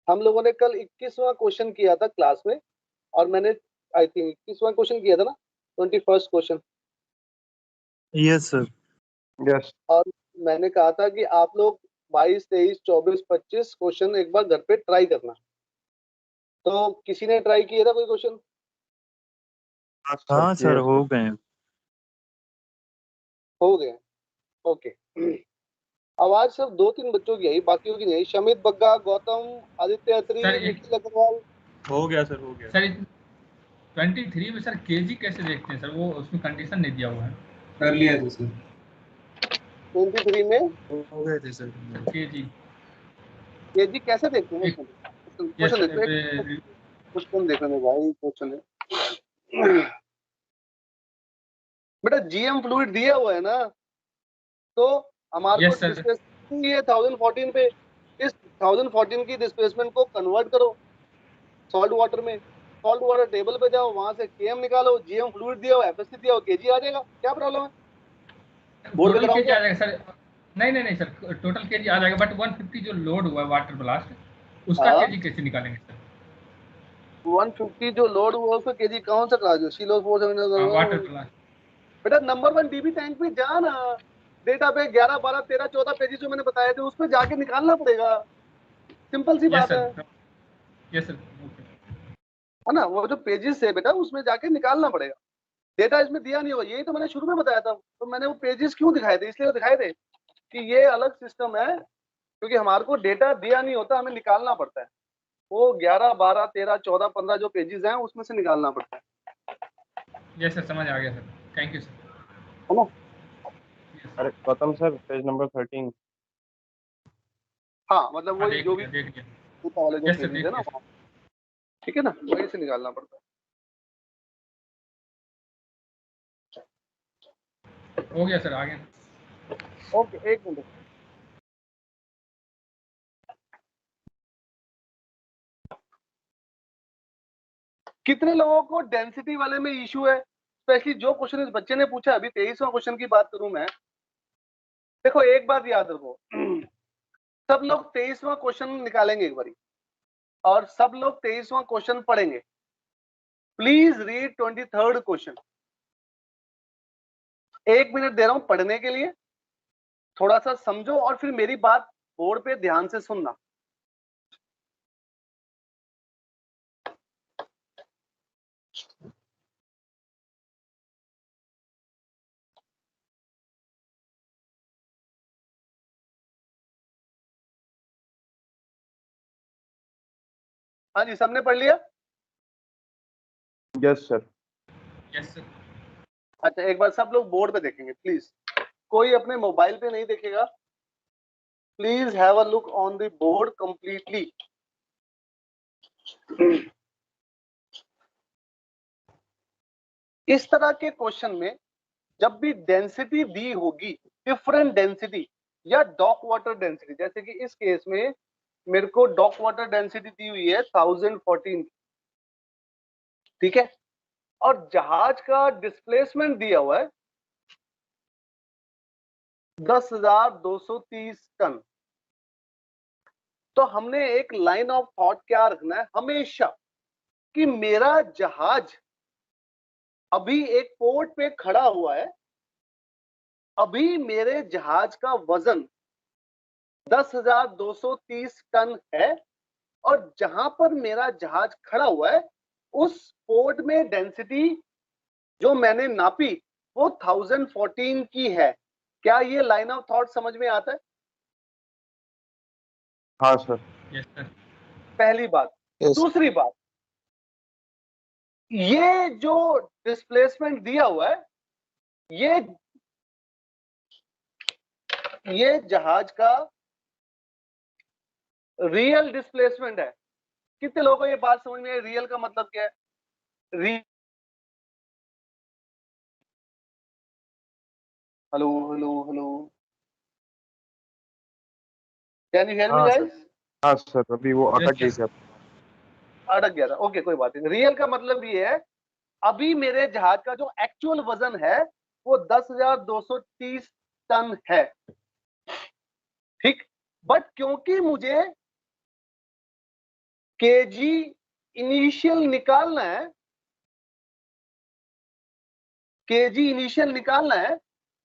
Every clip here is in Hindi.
हम लोगों ने कल 21वां क्वेश्चन किया था क्लास में, और मैंने आई थिंक 21वां क्वेश्चन किया था ना, 21st question. Yes sir. Yes. और मैंने कहा था कि आप लोग 22, 23, 24, 25 क्वेश्चन एक बार घर पे ट्राई करना। तो किसी ने ट्राई किया था कोई क्वेश्चन? हाँ सर, हो गए। हो गए, ओके। आवाज सिर्फ 2-3 बच्चों की आई, बाकियों की नहीं आई। शमित बग्गा, गौतम, आदित्य अत्री, सर, निखिल अग्रवाल। हो गया सर, हो गया। सर 23 में सर केजी कैसे देखते हैं सर? वो उसमें कंडीशन नहीं दिया हुआ है। कर लिया था सर। 23 में हो गए थे सर। केजी केजी कैसे देखते हैं? क्वेश्चन देखो, सर क्वेश्चन देखो मेरे भाई, क्वेश्चन है। बेटा जीएम फ्लूइड दिया हुआ है ना, तो हमारे को डिस्प्लेसमेंट ये 1014 पे, इस 1014 की डिस्प्लेसमेंट को कन्वर्ट करो सॉल्ट वाटर में। सॉल्ट वाटर टेबल पे जाओ, वहां से केएम निकालो, जीएम फ्लूइड दिया हो, एफएससी दिया हो, केजी आ जाएगा। क्या प्रॉब्लम है? बोर्ड पे टोटल कराओ केजी क्या? आ जाएगा सर? नहीं सर, टोटल केजी आ जाएगा, बट 150 जो लोड हुआ है वाटर ब्लास्ट, उसका हाँ, केजी कैसे निकालेंगे सर? 150 जो लोड हुआ उसका केजी कौन सा क्लास? जो सीलो वाटर ब्लास्ट। बेटा नंबर 1 डीबी टैंक पे जा ना, डेटा पे 11, 12, 13, 14 पेजेस जो मैंने बताए थे, उस पे जाके निकालना पड़ेगा। सिंपल सी बात है यस सर। है ना? वो जो पेजेस है बेटा, उसमें जाके निकालना पड़ेगा। डेटा इसमें दिया नहीं होगा, यही तो मैंने शुरू में बताया था। तो मैंने वो पेजेस क्यों दिखाए थे? इसलिए दिखाए थे कि ये अलग सिस्टम है, क्योंकि हमारे को डेटा दिया नहीं होता, हमें निकालना पड़ता है। वो 11, 12, 13, 14, 15 जो पेजेस हैं, उसमें से निकालना पड़ता है। यस सर, समझ आ गया सर। Thank you sir. है ना? अरे गौतम सर, पेज नंबर 13। हाँ, मतलब वही जो भी देख लिया। वाले जो यस सर, पेजेस है ना, ठीक है ना, वही से निकालना पड़ता है। हो गया सर, आ गया। ओके, एक मिनट। कितने लोगों को डेंसिटी वाले में इशू है? स्पेशली जो क्वेश्चन इस बच्चे ने पूछा, अभी 23वां क्वेश्चन की बात करूं मैं। देखो एक बात याद रखो, सब लोग 23वां क्वेश्चन निकालेंगे एक बारी, और सब लोग 23वां क्वेश्चन पढ़ेंगे। Please read 23rd question. 1 minute दे रहा हूं पढ़ने के लिए, थोड़ा सा समझो और फिर मेरी बात बोर्ड पे ध्यान से सुनना। हाँ जी, सबने पढ़ लिया? Yes sir. Yes sir. अच्छा, एक बार सब लोग बोर्ड पे देखेंगे प्लीज, कोई अपने मोबाइल पे नहीं देखेगा। Please have a look on the board completely. इस तरह के क्वेश्चन में जब भी डेंसिटी दी होगी, डिफरेंट डेंसिटी या डॉक वाटर डेंसिटी, जैसे कि इस केस में मेरे को डॉक वाटर डेंसिटी दी हुई है 1014, ठीक है, और जहाज का डिस्प्लेसमेंट दिया हुआ है 10,230 टन। तो हमने एक लाइन ऑफ थॉट क्या रखना है हमेशा, कि मेरा जहाज अभी एक पोर्ट पे खड़ा हुआ है, अभी मेरे जहाज का वजन 10,230 टन है, और जहां पर मेरा जहाज खड़ा हुआ है उस पोर्ट में डेंसिटी जो मैंने नापी वो 1014 की है। क्या ये लाइन ऑफ थॉट समझ में आता है? हाँ सर। Yes sir. पहली बात। दूसरी बात, ये जो डिस्प्लेसमेंट दिया हुआ है, ये जहाज का रियल डिस्प्लेसमेंट है। कितने लोगों को ये बात समझ में है रियल का मतलब क्या है? Hello hello hello, can you hear me guys? हाँ सर, अभी वो अटक गई थी। अटक गया था, ओके कोई बात नहीं। रियल का मतलब ये है, अभी मेरे जहाज का जो एक्चुअल वजन है वो 10,230 टन है, ठीक। बट क्योंकि मुझे केजी इनिशियल निकालना है, केजी इनिशियल निकालना है।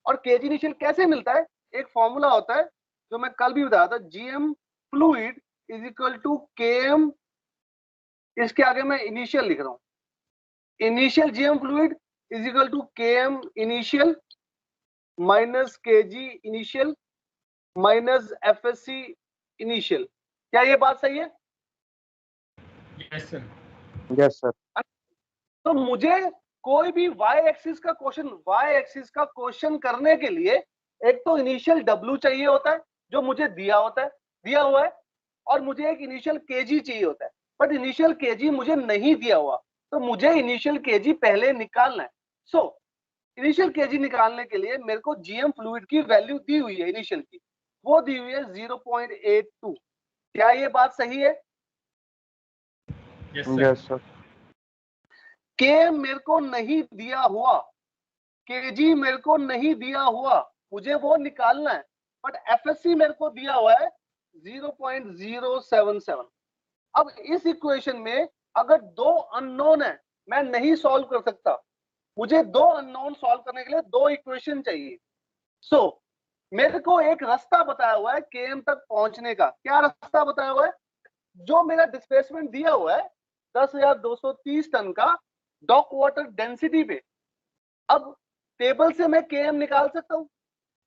और केजी इनिशियल कैसे मिलता है? एक फॉर्मूला होता है जो मैं कल भी बताया था, GM fluid is equal to KM, इसके आगे मैं इनिशियल लिख रहा हूं, initial GM fluid is equal to KM initial minus KG initial minus FSC initial. क्या ये बात सही है? Yes sir. Yes sir. तो मुझे कोई भी y एक्सिस का क्वेश्चन करने के लिए एक तो इनिशियल W चाहिए होता है जो मुझे दिया हुआ है, और मुझे एक इनिशियल kg चाहिए होता है, बट इनिशियल kg मुझे नहीं दिया हुआ, तो मुझे इनिशियल kg पहले निकालना है। सो इनिशियल kg निकालने के लिए मेरे को जीएम फ्लूइड की वैल्यू दी हुई है, इनिशियल की वो दी हुई है 0.82। क्या ये बात सही है? Yes sir. Yes sir. के मेरे को नहीं दिया हुआ, केजी मेरे को नहीं दिया हुआ, मुझे वो निकालना है, बट एफएससी मेरे को दिया हुआ है 0.077। अब इस इक्वेशन में अगर दो अननोन है, मैं नहीं सॉल्व कर सकता, मुझे दो अननोन सॉल्व करने के लिए दो इक्वेशन चाहिए। सो मेरे को एक रास्ता बताया हुआ है केएम तक पहुंचने का। क्या रास्ता बताया हुआ है? जो मेरा डिस्प्लेसमेंट दिया हुआ है 10,230 टन का डॉक वाटर डेंसिटी पे, अब टेबल से मैं केएम निकाल सकता हूं,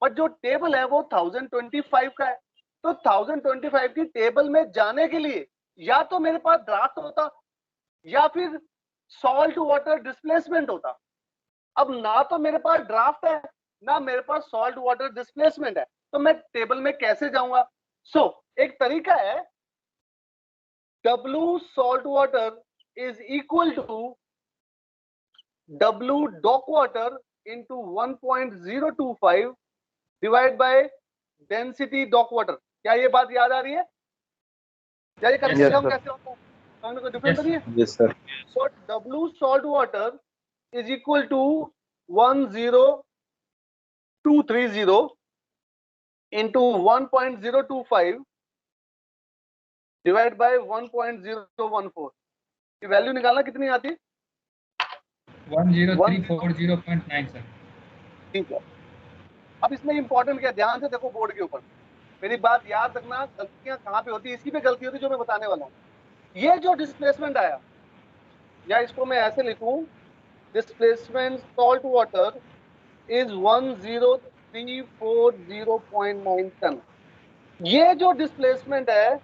बट जो टेबल है वो 1025 का है, तो 1025 की टेबल में जाने के लिए या तो मेरे पास ड्राफ्ट होता या फिर सॉल्ट वाटर डिस्प्लेसमेंट होता। अब ना तो मेरे पास ड्राफ्ट है ना मेरे पास सॉल्ट वाटर डिस्प्लेसमेंट है, तो मैं टेबल में कैसे जाऊंगा? सो एक तरीका है, W salt water is equal to W dock water into 1.025 divide by density dock water. क्या ये बात याद आ रही है? क्या ये Yes, करेक्ट sir. कैसे होता है? समझने को डिफरेंस Yes, नहीं है? Yes sir. So W salt water is equal to 10230 into 1.025 divide bye 1.014। ये वैल्यू निकालना कितनी आती है? 10340.9 सर। ठीक है। अब इसमें इंपॉर्टेंट क्या, ध्यान से देखो बोर्ड के ऊपर, मेरी बात याद रखना, गलतियां कहां पे होती है, इसी पे गलती होती है जो मैं बताने वाला हूं। ये जो डिस्प्लेसमेंट आया, या इसको मैं ऐसे लिखूं, displacement salt water is 10340.9 ton. ये जो डिस्प्लेसमेंट है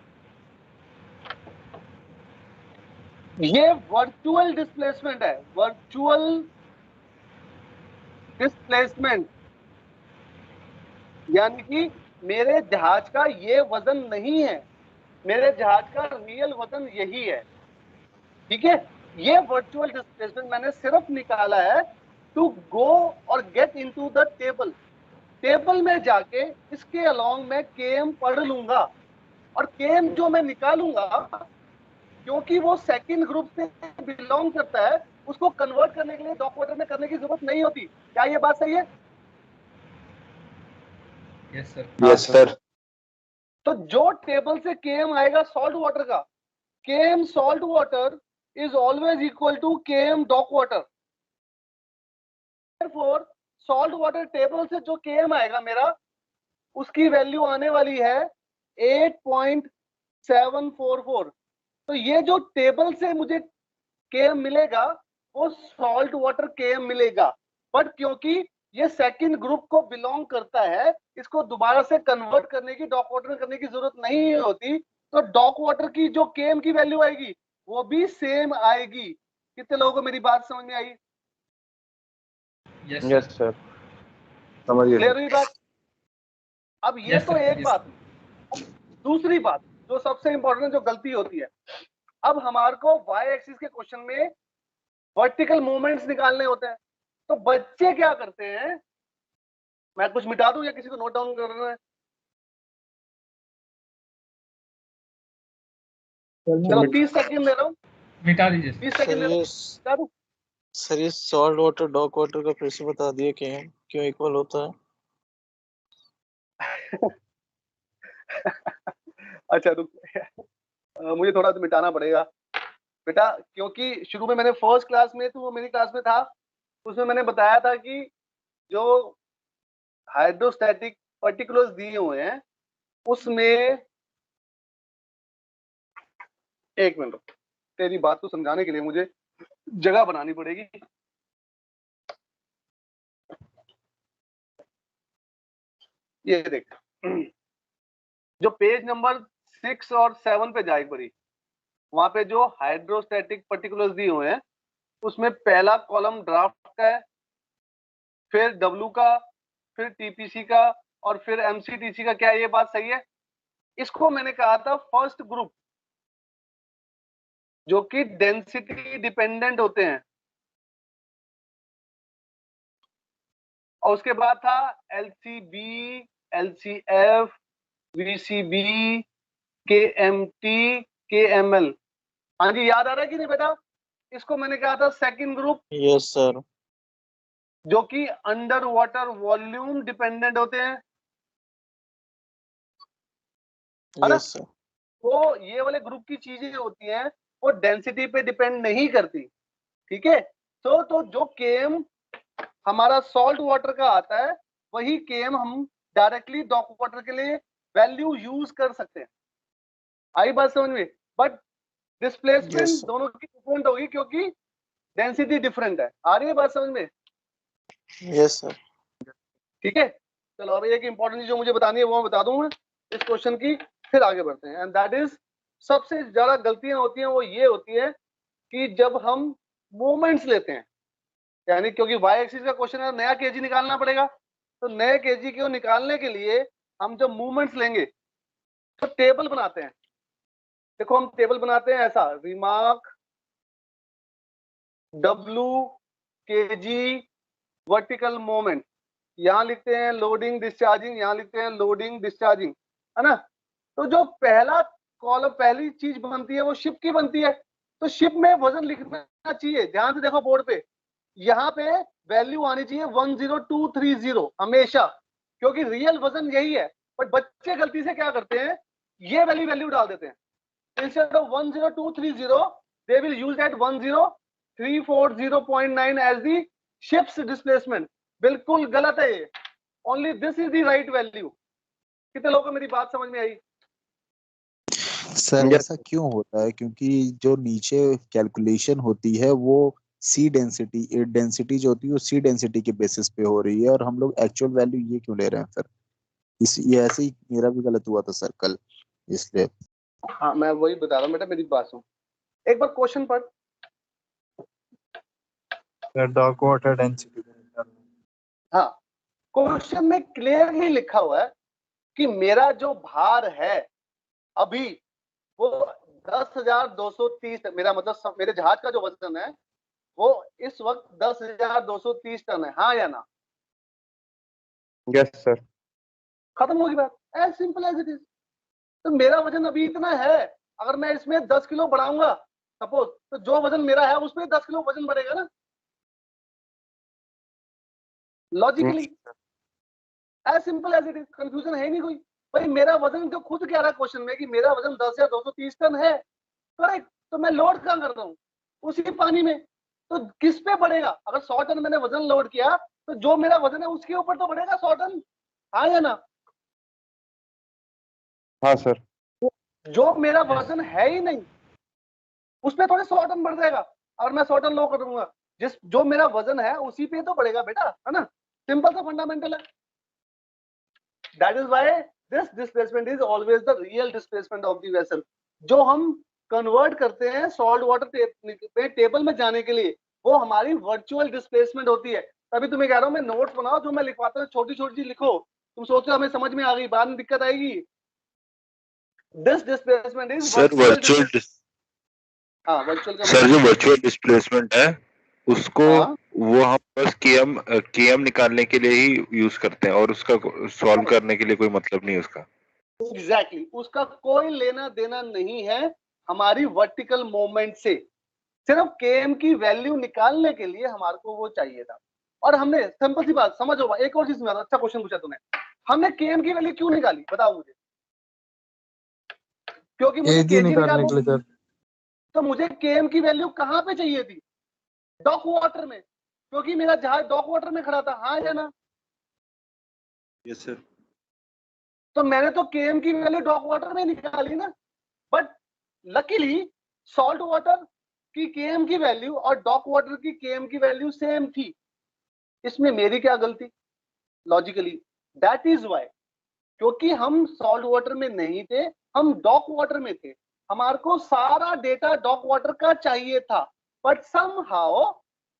ये वर्चुअल डिस्प्लेसमेंट है, वर्चुअल डिस्प्लेसमेंट, यानी कि मेरे जहाज का ये वजन नहीं है, मेरे जहाज का रियल वजन यही है। ठीक है, ये वर्चुअल डिस्प्लेसमेंट मैंने सिर्फ निकाला है टू गो और get into the table. Table में जाके इसके अलोंग मैं केएम पढ़ लूंगा, और केएम जो मैं निकालूंगा क्योंकि वो सेकंड ग्रुप से बिलोंग करता है, उसको कन्वर्ट करने के लिए डॉक वाटर में करने की जरूरत नहीं होती। क्या ये बात सही है? Yes sir. Yes sir. तो जो टेबल से केएम आएगा सॉल्ट वाटर का, KM salt water is always equal to KM dock water. therefore salt water table से जो केएम आएगा मेरा, उसकी वैल्यू आने वाली है 8.744। तो ये जो टेबल से मुझे केएम मिलेगा वो सॉल्ट वाटर केएम मिलेगा, बट क्योंकि ये सेकंड ग्रुप को बिलोंग करता है, इसको दोबारा से कन्वर्ट करने की, डॉक वाटर में करने की जरूरत नहीं होती, तो डॉक वाटर की जो केएम की वैल्यू आएगी वो भी सेम आएगी। कितने लोगों को मेरी बात समझ में आई? Yes yes sir. सर। समझ क्लियर गए। हुई बात? अब ये Yes, तो sir. एक Yes. बात। दूसरी बात जो सबसे इंपॉर्टेंट जो गलती होती है, अब हमारे को वाई एक्सिस के क्वेश्चन में वर्टिकल मूवमेंट्स निकालने होते हैं, तो बच्चे क्या करते हैं, मैं कुछ मिटा दूं या किसी को नोट डाउन करना है? चलो 30 सेकंड दे रहा हूँ, मिटा दीजिए सर। 30 सेकंड दे रहा हूँ, मिटा दूं? सर ये सॉल्ट वाटर डॉक वाटर का फिर से बता दिए कि क्यों इक्वल होता है। अच्छा रुक, मुझे थोड़ा तो मिटाना पड़ेगा बेटा, क्योंकि शुरू में मैंने फर्स्ट क्लास में, तो वो मेरी क्लास में था, उसमें मैंने बताया था कि जो हाइड्रोस्टैटिक पर्टिकुलर्स दिए हुए हैं उसमें, एक मिनट, तेरी बात को समझाने के लिए मुझे जगह बनानी पड़ेगी। ये देख, जो पेज नंबर 6 और 7 पे जाए पड़ी, वहां पे जो हाइड्रोस्टैटिक पर्टिकुलर्स दिए हुए हैं उसमें पहला कॉलम ड्राफ्ट का है, फिर डब्ल्यू का, फिर टीपीसी का, और फिर एमसीटीसी का। क्या ये बात सही है? इसको मैंने कहा था फर्स्ट ग्रुप, जो कि डेंसिटी डिपेंडेंट होते हैं। और उसके बाद था एलसीबी, एलसीएफ, वीसीबी, केएमटी, केएमएल। हाँ जी, याद आ रहा है कि नहीं बेटा? इसको मैंने कहा था सेकंड ग्रुप, यस सर। जो कि अंडर वाटर वॉल्यूम डिपेंडेंट होते हैं, है ना? Yes sir. तो ये वाले ग्रुप की चीजें होती हैं वो डेंसिटी पे डिपेंड नहीं करती, ठीक है? तो जो केएम हमारा सॉल्ट वाटर का आता है, वही केएम हम डायरेक्टली डॉक वाटर के लिए वैल्यू यूज कर सकते हैं। आई बात समझ में? But displacement Yes, sir. दोनों की डिफरेंट होगी, क्योंकि डेंसिटी डिफरेंट है। आ रही है बात समझ में? Yes sir. ठीक है, चलो अब एक इंपॉर्टेंट चीज जो मुझे बतानी है वो मैं बता दूं मैं इस क्वेश्चन की, फिर आगे बढ़ते हैं। एंड दैट इज, सबसे ज्यादा गलतियां होती हैं वो ये होती है कि जब हम मोमेंट्स लेते हैं, यानी क्योंकि वाई एक्सिस का क्वेश्चन है, नया केजी निकालना पड़ेगा, तो नए केजी को निकालने के लिए हम जब मूवमेंट्स लेंगे तो टेबल बनाते हैं। देखो हम टेबल बनाते हैं ऐसा, remark W KG vertical moment, यहाँ लिखते हैं लोडिंग डिस्चार्जिंग, यहाँ लिखते हैं लोडिंग डिस्चार्जिंग, है ना? तो जो पहला कॉलम, पहली चीज बनती है वो शिप की बनती है, तो शिप में वजन लिखना चाहिए। ध्यान से देखो बोर्ड पे, यहाँ पे वैल्यू आनी चाहिए 10230 हमेशा, क्योंकि रियल वजन यही है। बट बच्चे गलती से क्या करते हैं, ये वैल्यू डाल देते हैं। Instead of 10230 they will use that 10340.9 as the ship's displacement. बिल्कुल गलत है ये, only this is the right value. कितने लोगों को मेरी बात समझ में आई? सर ऐसा क्यों होता है? क्योंकि जो नीचे कैलकुलेशन होती है वो सी डेंसिटी जो होती है वो सी डेंसिटी के बेसिस पे हो रही है, और हम लोग एक्चुअल वैल्यू ये क्यों ले रहे हैं फिर? ये ऐसे ही मेरा भी गलत हुआ था सर कल, इसलिए। हाँ, मैं वही बता रहा हूँ बेटा, मेरी बात सुन एक बार, क्वेश्चन पढ़। Dock water density. हाँ, क्वेश्चन में क्लियरली लिखा हुआ है कि मेरा जो भार है अभी वो 10,230, मेरा मतलब मेरे जहाज का जो वजन है वो इस वक्त 10,230 टन है, हाँ या ना? Yes sir. खत्म होगी बात, as simple as it is. तो मेरा वजन अभी इतना है, अगर मैं इसमें 10 किलो बढ़ाऊंगा सपोज, तो जो वजन मेरा है उसमें 10 किलो वजन बढ़ेगा ना, logically. As simple as it is, confusion है नहीं कोई। भाई मेरा वजन जो खुद कह रहा है क्वेश्चन में कि मेरा वजन 10,230 टन है, करेक्ट, तो मैं लोड कहाँ कर रहा हूँ? उसी पानी में। तो किस पे बढ़ेगा? अगर 100 टन मैंने वजन लोड किया तो जो मेरा वजन है उसके ऊपर तो बढ़ेगा 100 टन, हाँ या ना? हाँ सर। जो मेरा वजन है ही नहीं उस पे थोड़े 100 टन बढ़ जाएगा। अगर मैं 100 टन लोड कर दूंगा, जो मेरा वजन है उसी पे तो बढ़ेगा बेटा, है ना? सिंपल सा फंडामेंटल है। That is why this displacement is always the real displacement of the vessel. जो हम कन्वर्ट करते हैं सॉल्ट वाटर टेबल में जाने के लिए, वो हमारी वर्चुअल डिस्प्लेसमेंट होती है। तभी तुम्हें कह रहा हूं मैं नोट्स बनाओ, जो मैं लिखवाता हूँ छोटी छोटी चीज लिखो। तुम सोचो हमें समझ में आ गई, बाद में दिक्कत आएगी। This displacement is sir virtual हाँ, वर्चुअल का सर जो वर्चुअल डिस्प्लेसमेंट है उसको हाँ, वो हम बस केएम निकालने के लिए ही यूज करते हैं, और उसका सॉल्व करने के लिए कोई मतलब नहीं है उसका। एग्जैक्टली, उसका कोई लेना देना नहीं है हमारी वर्टिकल मूवमेंट से। सिर्फ केएम की वैल्यू निकालने के लिए हमारे को वो चाहिए था। और हमने सिंपल सी बात समझो, एक और चीज में अच्छा क्वेश्चन पूछा तुमने, हमने केएम की वैल्यू क्यों निकाली बताओ मुझे? क्योंकि मुझे केजी केजी निकालने के लिए निकालना, सर। तो मुझे केएम की वैल्यू कहाँ पे चाहिए थी? डॉक वाटर में, क्योंकि मेरा जहाज डॉक वाटर में खड़ा था। हाँ या ना? Yes sir. तो मैंने तो केएम की वैल्यू डॉक वाटर में निकाली ना। बट लकीली सॉल्ट वाटर की केएम की वैल्यू और डॉक वाटर की केएम की वैल्यू सेम थी। इसमें मेरी क्या गलती? लॉजिकली दैट इज वाई, क्योंकि हम सॉल्ट वाटर में नहीं थे, हम डॉक वाटर में थे। हमारे को सारा डेटा डॉक वाटर का चाहिए था, but somehow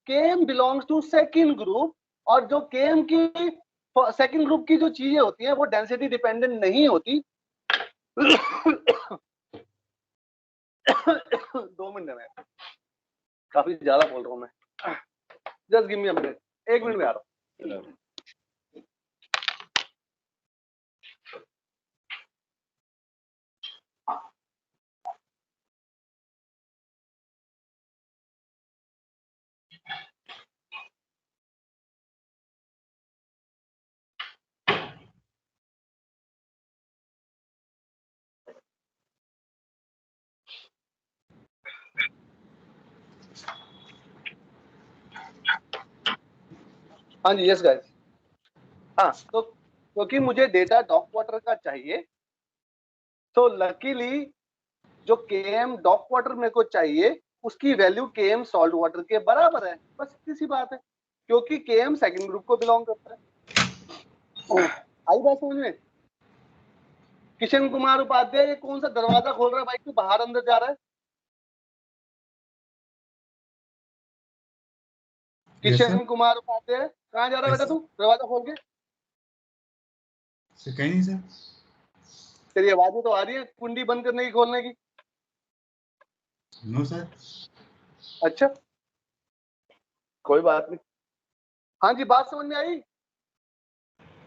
KM belongs to second group, और जो केएम की सेकंड ग्रुप की जो चीजें होती हैं वो डेंसिटी डिपेंडेंट नहीं होती। 2 मिनट में, काफी ज्यादा बोल रहा हूँ मैं। Just give me a minute, 1 minute में आ रहा हूँ। हाँ जी, यस गाइस। हाँ, तो क्योंकि मुझे डेटा डॉक वाटर का चाहिए, तो लकीली जो केएम डॉक वाटर मेरे को चाहिए उसकी वैल्यू केएम सॉल्ट वाटर के बराबर है। बस इतनी सी बात है, क्योंकि केएम सेकंड ग्रुप को बिलोंग करता है। आई बात समझ में? किशन कुमार उपाध्याय, ये कौन सा दरवाजा खोल रहा है भाई? तू बाहर अंदर जा रहा है? किशन कुमार उपाध्याय, कहाँ जा रहा है बेटा तू? दरवाजा खोल के। कहीं नहीं सर। तेरी आवाजें तो आ रही है कुंडी बंद करने की, खोलने की। No sir. अच्छा, कोई बात नहीं। हाँ जी, बात समझ में आई?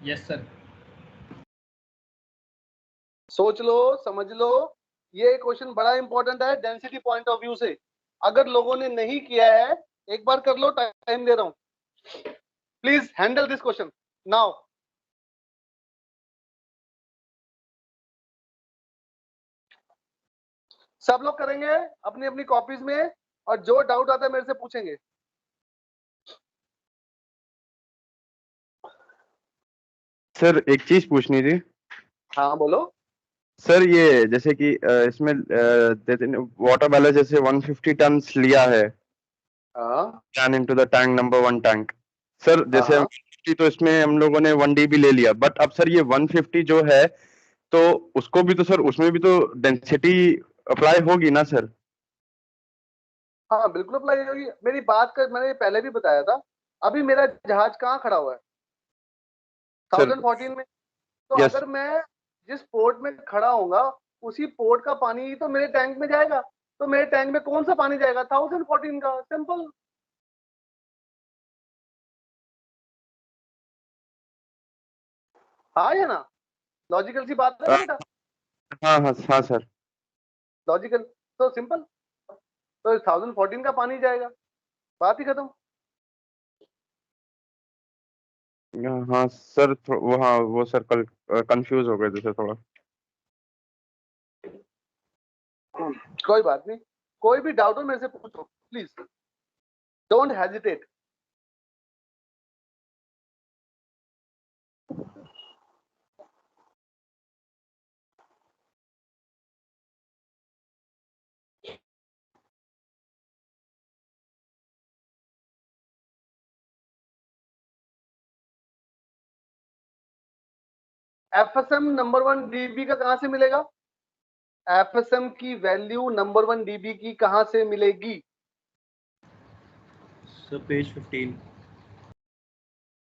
Yes sir. सोच लो, समझ लो, ये क्वेश्चन बड़ा इंपॉर्टेंट है डेंसिटी पॉइंट ऑफ व्यू से। अगर लोगों ने नहीं किया है, एक बार कर लो, टाइम दे रहा हूं। Please handle this question now. सब लोग करेंगे अपनी अपनी कॉपीज में, और जो डाउट आता है मेरे से पूछेंगे। सर एक चीज पूछनी थी। हाँ बोलो। सर ये जैसे कि इसमें वाटर बैलेंस जैसे 150 टन लिया है, हाँ can into the tank number 1 tank. Sir जैसे हाँ, 150 तो इसमें हम लोगों ने 1 dB ले लिया, बट अब सर ये 150 जो है तो उसको भी तो सर उसमें भी तो डेंसिटी अप्लाई होगी ना सर? हाँ बिल्कुल अप्लाई होगी। मेरी बात कर, मैंने पहले भी बताया था। अभी मेरा जहाज कहाँ खड़ा हुआ है? सर 1014 में। तो यस। अगर मैं जिस पोर्ट में खड़ा होऊंगा उसी पोर्ट का पानी ही तो मेरे टैंक में जाएगा। तो मेरे टैंक में कौन सा पानी जाएगा? 1014 का। सिंपल। हाँ या ना? लॉजिकल सी बात है ना बेटा? हाँ हाँ हाँ सर। लॉजिकल। तो सिंपल, तो 1014 का पानी जाएगा, बात ही खत्म। हाँ सर हाँ वो सर कल कंफ्यूज हो गए थे सर थोड़ा। कोई बात नहीं, कोई भी डाउट हो मेरे से पूछो please, don't hesitate. FSM number 1 dB का कहां से मिलेगा? एफएसएम की वैल्यू नंबर 1 डीबी की कहां से मिलेगी? Sir page 15।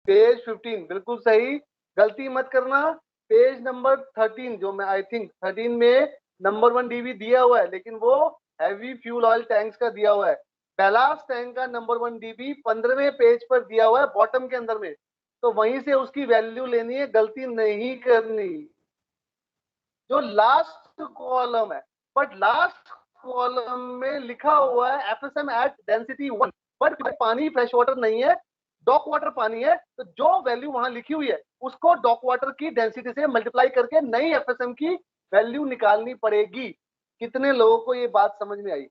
पेज 15 बिल्कुल सही। गलती मत करना। पेज नंबर 13, जो मैं आई थिंक 13 में नंबर 1 डीबी दिया हुआ है, लेकिन वो हैवी फ्यूल ऑयल टैंक्स का दिया हुआ है। बैलास्ट टैंक का नंबर 1 डीबी 15वें पेज पर दिया हुआ है, बॉटम के अंदर में। तो वहीं से उसकी वैल्यू लेनी है, गलती नहीं करनी। जो लास्ट कॉलम है, बट लास्ट कॉलम में लिखा हुआ है एफएसएम एट डेंसिटी 1, बट पानी फ्रेश वाटर नहीं है, डॉक वाटर पानी है। तो जो वैल्यू वहां लिखी हुई है उसको डॉक वाटर की डेंसिटी से मल्टीप्लाई करके नई एफएसएम की वैल्यू निकालनी पड़ेगी। कितने लोगों को ये बात समझ में आई?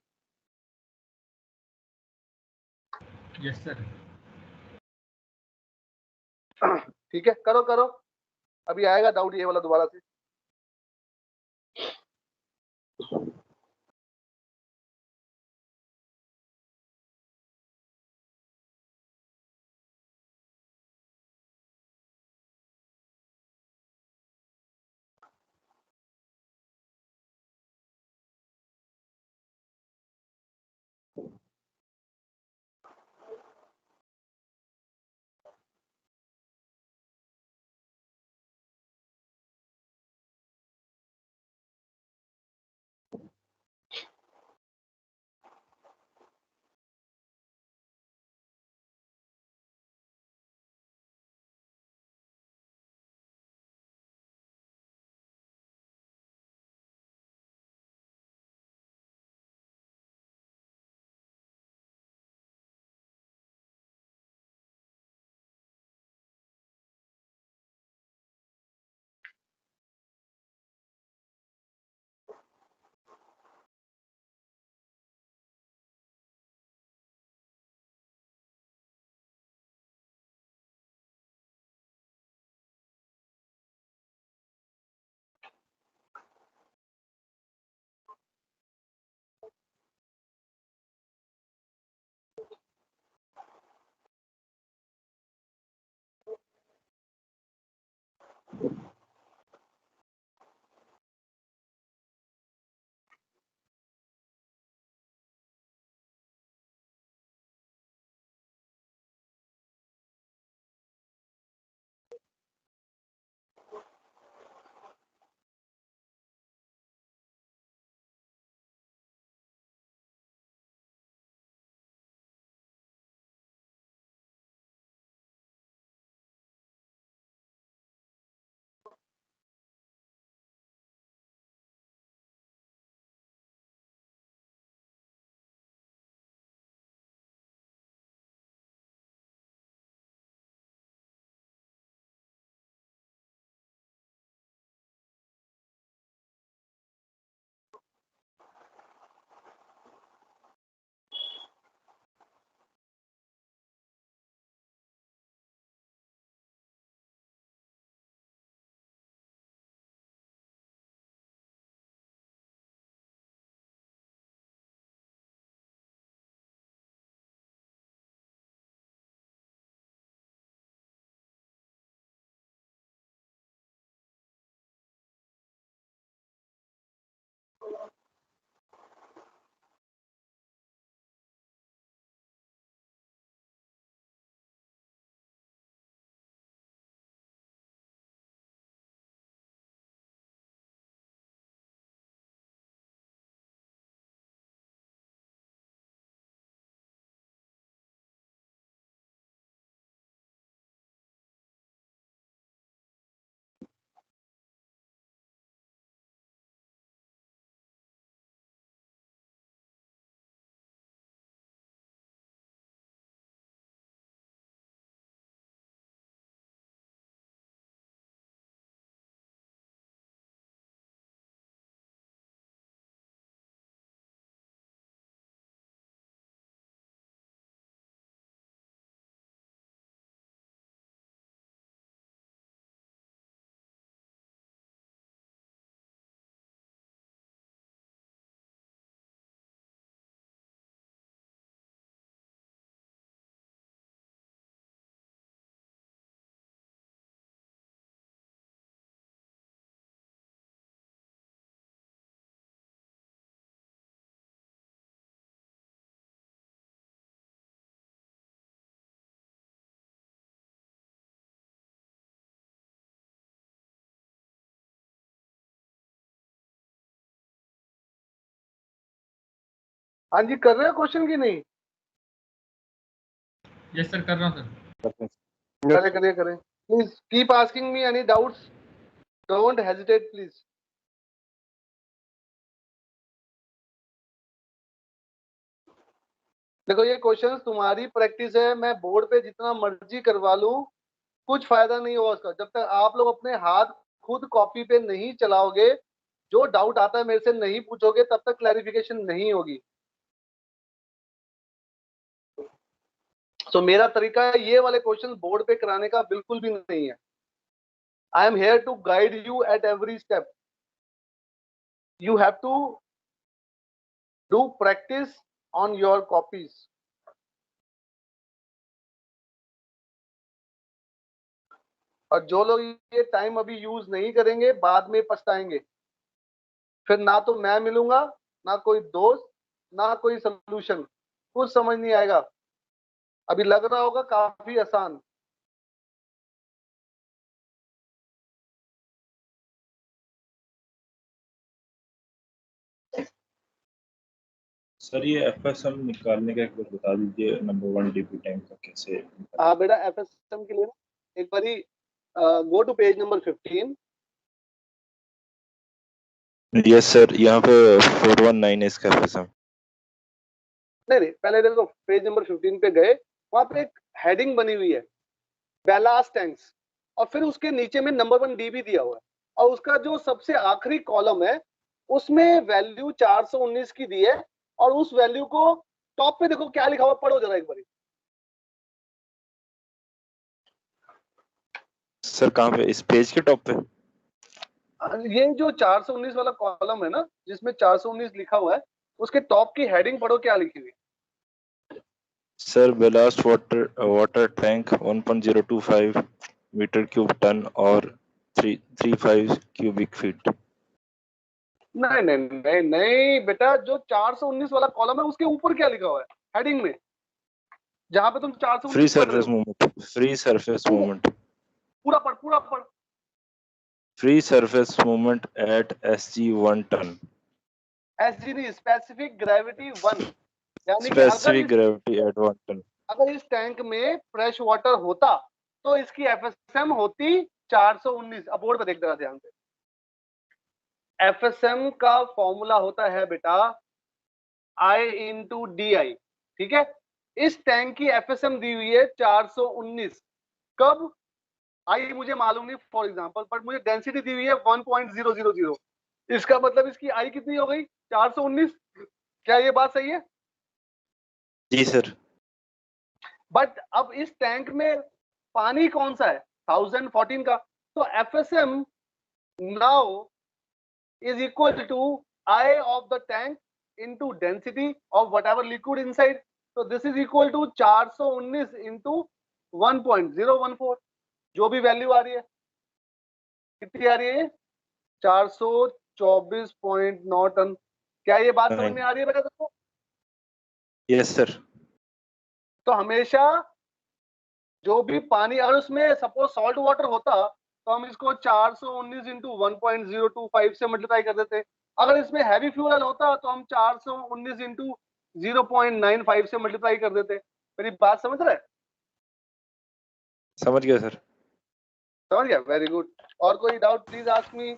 Yes sir. ठीक है, करो करो, अभी आएगा डाउट ये वाला दोबारा से। हाँ जी, कर रहे हो क्वेश्चन की नहीं? यस सर, कर रहा हूँ सर। करें करें करें, please keep asking me any doubts, don't hesitate please. देखो ये क्वेश्चन तुम्हारी प्रैक्टिस है, मैं बोर्ड पे जितना मर्जी करवा लूं कुछ फायदा नहीं होगा उसका, जब तक आप लोग अपने हाथ खुद कॉपी पे नहीं चलाओगे जो डाउट आता है मेरे से नहीं पूछोगे तब तक क्लैरिफिकेशन नहीं होगी। तो मेरा तरीका ये वाले क्वेश्चन बोर्ड पे कराने का बिल्कुल भी नहीं है। I am here to guide you at every step. You have to do practice on your copies. और जो लोग ये टाइम अभी यूज नहीं करेंगे बाद में पछताएंगे। फिर ना तो मैं मिलूंगा, ना कोई दोस्त, ना कोई सलूशन, कुछ समझ नहीं आएगा। अभी लग रहा होगा काफी आसान। सर ये एफएसएम निकालने का एक बार बता दीजिए, नंबर 1 डीपी टाइम का कैसे। हाँ बेटा, एफएसएम के लिए ना एक बारी go to page number 15। Yes sir, यहाँ पे 419 है इसका एफएसएम। नहीं, पहले देखो पेज नंबर 15 पे गए, वहां पे एक हेडिंग बनी हुई है बैलास्ट टैंक्स, और फिर उसके नीचे में नंबर 1 डीबी दिया हुआ है, और उसका जो सबसे आखिरी कॉलम है उसमें वैल्यू 419 की दी है, और उस वैल्यू को टॉप पे देखो क्या लिखा हुआ, पढ़ो जरा एक बार। सर कहाँ पे, इस पेज के टॉप पे? ये जो 419 वाला कॉलम है ना, जिसमें 419 लिखा हुआ है, उसके टॉप की हेडिंग पढ़ो क्या लिखी हुई है। Sir ballast water tank 1.025 metre cube ton और 335 क्यूबिक फीट। नहीं नहीं नहीं नहीं बेटा, जो 419 वाला कॉलम है उसके ऊपर क्या लिखा हुआ है हेडिंग में, जहां पे तुम 419 फ्री पढ़ रहे सरफेस हो। मूवमेंट, फ्री सरफेस मूवमेंट, पूरा पढ़, पूरा पढ़। Free surface movement at SG 1 ton. SG नहीं, स्पेसिफिक ग्रेविटी 1, यानी कि स्पेसिफिक ग्रेविटी एट 1 टन। अगर इस टैंक में फ्रेश वाटर होता तो इसकी एफएसएम होती 419। अब बोर्ड पे देख जरा ध्यान से। एफएसएम का फॉर्मूला होता है बेटा I इंटू DI, ठीक है। इस टैंक की एफएसएम दी हुई है 419। कब? आई मुझे मालूम नहीं फॉर एग्जांपल, बट मुझे डेंसिटी दी हुई है 1.000। इसका मतलब इसकी आई कितनी हो गई? 419। क्या ये बात सही है? जी सर। बट अब इस टैंक में पानी कौन सा है? 1014 का। तो FSM now is equal to I of the tank into density of whatever liquid inside. So this is equal to 419 into 1.014। जो भी वैल्यू आ रही है, कितनी आ रही है? 424.9 टन। क्या ये बात समझ में आ रही है बेटा तुमको? Yes sir. तो हमेशा जो भी पानी, अगर उसमें सपोज सॉल्ट वाटर होता तो हम इसको 419 इंटू 1.025 से मल्टीप्लाई कर देते। अगर इसमें हैवी फ्यूल होता तो हम 419 इंटू 0.95 से मल्टीप्लाई कर देते। मेरी बात समझ रहे? समझ गया सर। समझ गया, वेरी गुड। और कोई doubt please ask me.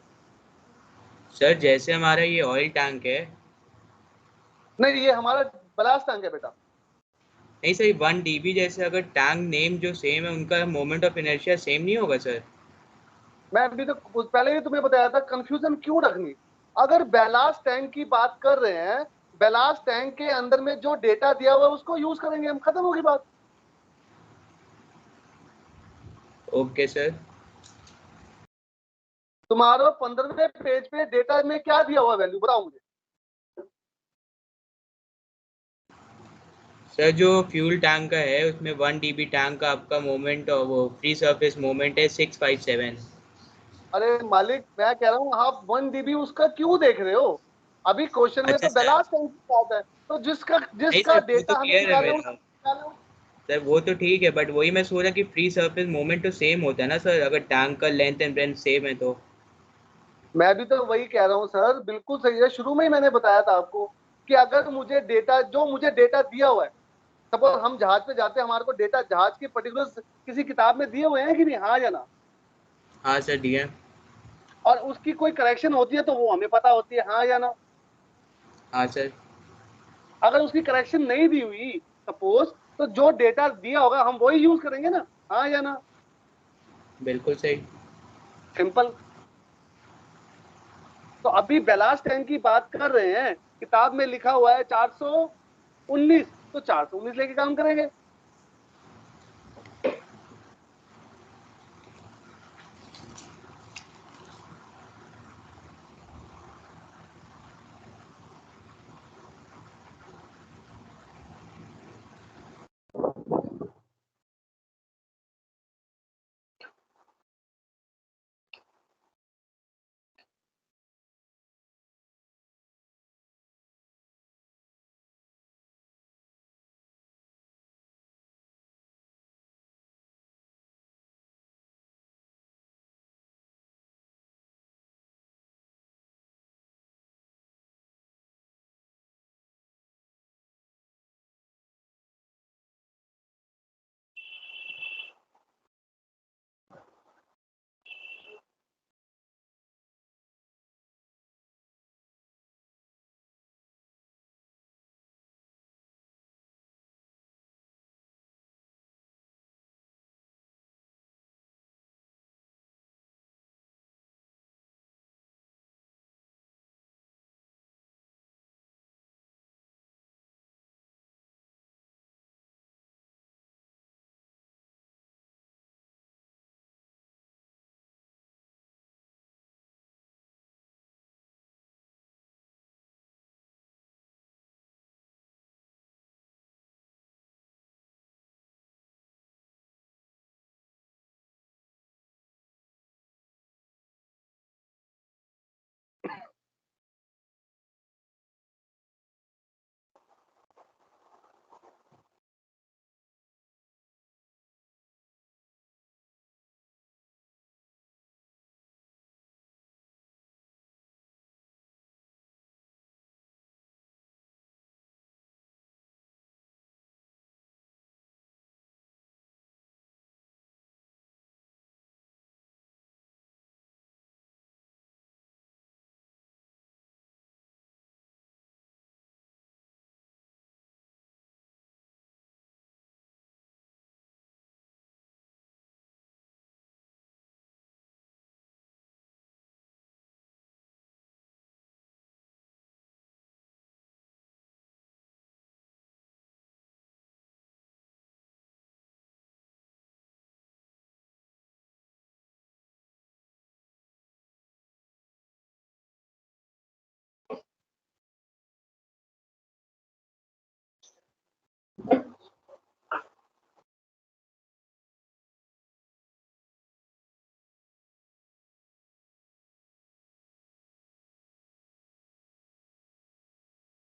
Sir जैसे हमारा ये ऑयल टैंक है। नहीं, ये हमारा बलास्ट टैंक है बेटा। नहीं सर, 1 dB जैसे अगर टैंक नेम जो सेम है उनका मोमेंट ऑफ इनर्शिया सेम नहीं होगा सर? मैं अभी तो पहले ही तुम्हें बताया था, कंफ्यूजन क्यों रखनी। अगर बैलास्ट टैंक की बात कर रहे हैं, बैलास्ट टैंक के अंदर में जो डेटा दिया हुआ है उसको यूज करेंगे हम, खत्म होगी बात। Okay sir. तुम्हारा 15वें पेज पे डेटा में क्या दिया हुआ वैल्यू बताओ मुझे। सर जो फ्यूल टैंक का है उसमें 1 dB टैंक का आपका मोमेंट और वो फ्री सरफेस मोमेंट है 657। अरे मालिक, मैं कह रहा हूँ आप 1 dB उसका क्यों देख रहे हो? अभी क्वेश्चन में अच्छा तो सर। बैलास्ट टैंक की बात है, तो जिसका नहीं सर, वो डेटा तो हमें क्लियर है निकालना मेरा सर, वो तो ठीक है, बट वही मैं सोच रहा कि फ्री सरफेस मोमेंट तो सेम होता है ना सर, अगर टैंक का लेंथ एंड ब्रेथ सेम है तो। मैं भी तो वही कह रहा हूँ सर, बिल्कुल सही है। शुरू में ही मैंने बताया था आपको कि अगर मुझे डेटा दिया हुआ है, सपोज हम जहाज पे जाते हैं, हमारे को डेटा जहाज के पर्टिकुलर किसी किताब में दिए हुए हैं कि नहीं, हाँ या ना? हाँ सर दिया। और उसकी कोई करेक्शन होती है तो वो हमें पता होती है, हाँ या ना? हाँ सर। अगर उसकी करेक्शन नहीं दी हुई सपोज, तो जो डेटा दिया होगा हम वही यूज करेंगे ना, हाँ या ना? बिल्कुल सही। सिंपल। तो अभी बेलास्ट टैंक की बात कर रहे हैं, किताब में लिखा हुआ है 419, तो 419 लेके काम करेंगे।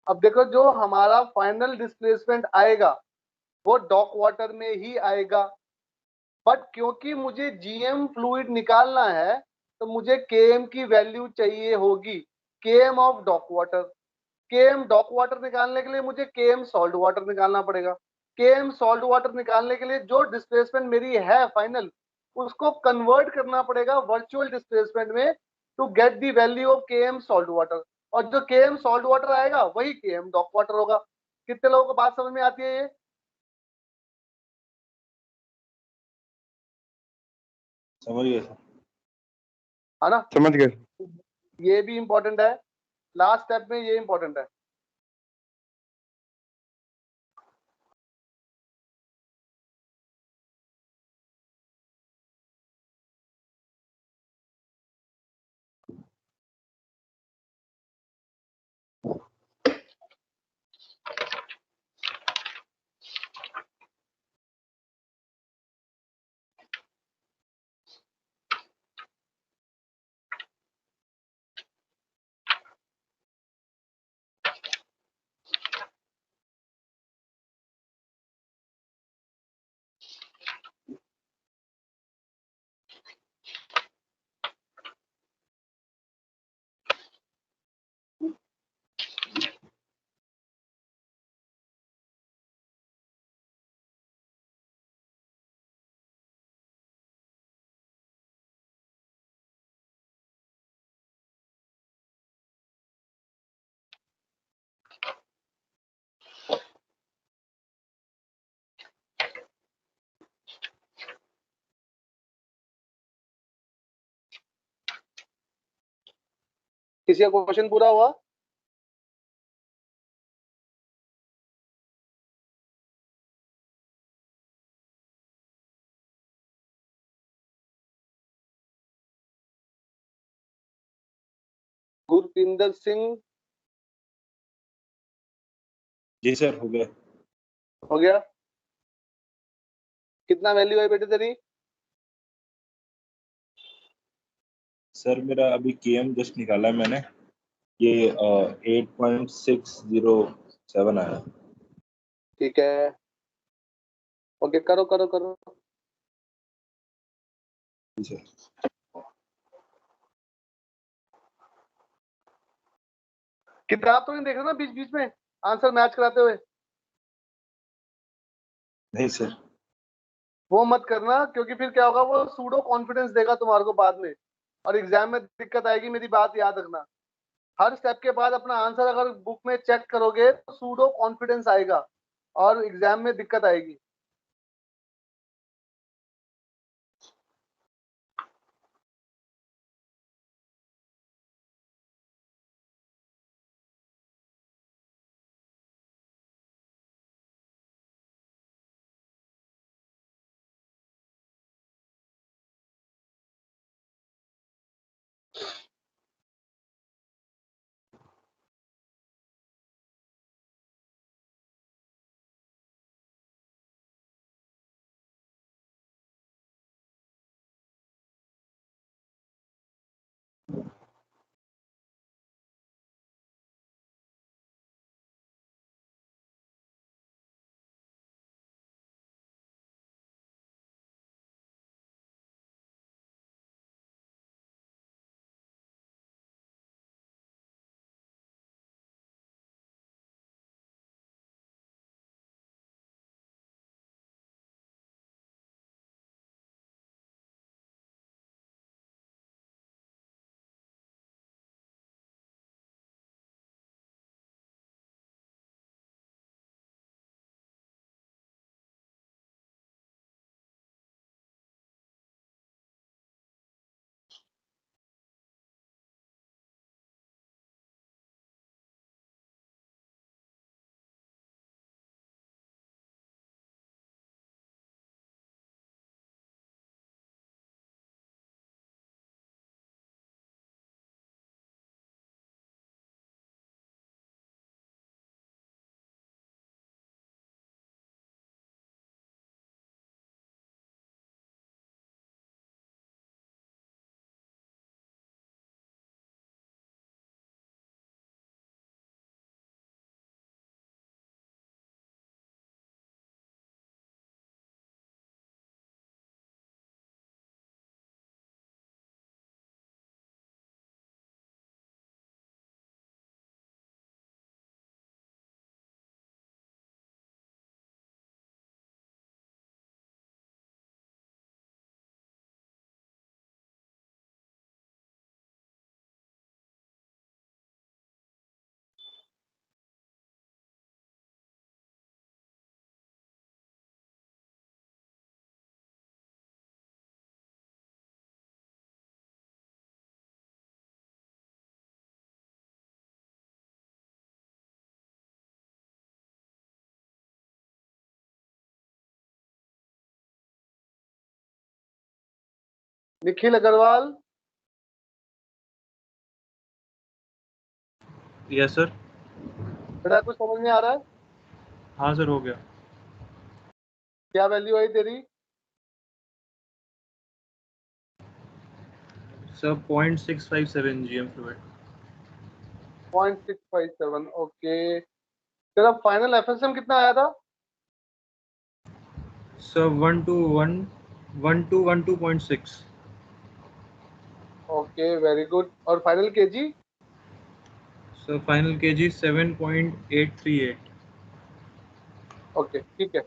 अब देखो, जो हमारा फाइनल डिस्प्लेसमेंट आएगा वो डॉक वाटर में ही आएगा, बट क्योंकि मुझे जीएम फ्लूइड निकालना है तो मुझे केएम की वैल्यू चाहिए होगी, KM of dock water. KM dock water निकालने के लिए मुझे केएम सॉल्ट वाटर निकालना पड़ेगा। केएम सॉल्ट वाटर निकालने के लिए जो डिस्प्लेसमेंट मेरी है फाइनल, उसको कन्वर्ट करना पड़ेगा वर्चुअल डिस्प्लेसमेंट में to get the value of KM salt water, और जो केएम सॉल्ट वाटर आएगा वही केएम डॉक वाटर होगा। कितने लोगों को बात समझ में आती है ये? समझ गए सर। है ना? समझ गए। ये भी इंपॉर्टेंट है, लास्ट स्टेप में ये इंपॉर्टेंट है। किसी का क्वेश्चन पूरा हुआ? गुरपिंदर सिंह, जी सर हो गया। हो गया? कितना वैल्यू है बेटे तेरी? सर मेरा अभी केएम जस्ट निकाला है मैंने, ये 8.607 आया। ठीक है, ओके, करो करो करो। जी सर। किताब तो नहीं देख रहे ना बीच बीच में आंसर मैच कराते हुए? नहीं सर। वो मत करना, क्योंकि फिर क्या होगा, वो सूडो कॉन्फिडेंस देगा तुम्हारे को बाद में, और एग्जाम में दिक्कत आएगी। मेरी बात याद रखना, हर स्टेप के बाद अपना आंसर अगर बुक में चेक करोगे तो सूडो कॉन्फिडेंस आएगा और एग्जाम में दिक्कत आएगी। Nikhil Agrawal, yes sir. बेटा कुछ समझ में आ रहा है? हाँ सर हो गया। क्या वैल्यू आई तेरी? Sir 0.657 GM fluid. 0.657, ओके। तेरा फाइनल एफएसएम कितना आया था? सर 1212.6। Okay, very good. और final KG? Sir final KG 7.838। Okay, ठीक है,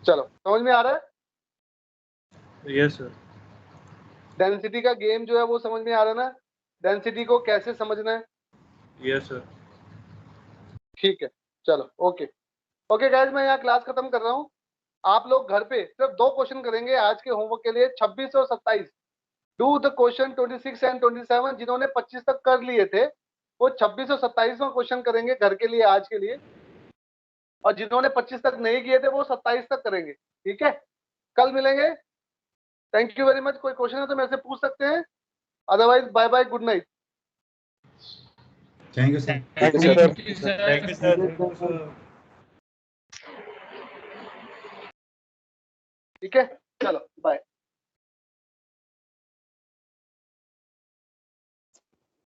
चलो समझ में आ रहा है? Yes sir. डेंसिटी का गेम जो है वो समझ में आ रहा है ना? डेंसिटी को कैसे समझना है? Yes sir. ठीक है, चलो, ओके। ओके गाइस, मैं यहाँ क्लास खत्म कर रहा हूँ। आप लोग घर पे सिर्फ 2 क्वेश्चन करेंगे आज के होमवर्क के लिए, 26 और 27। Do the question 26 and 27। जिन्होंने 25 तक कर लिए थे वो 26 और 27वां क्वेश्चन करेंगे घर के लिए आज के लिए, और जिन्होंने 25 तक नहीं किए थे वो 27 तक करेंगे। ठीक है, कल मिलेंगे। Thank you very much. कोई क्वेश्चन है तो मेरे से पूछ सकते हैं, otherwise bye bye, good night. Thank you sir. Thank you sir. Thank you sir. ठीक है, चलो बाय।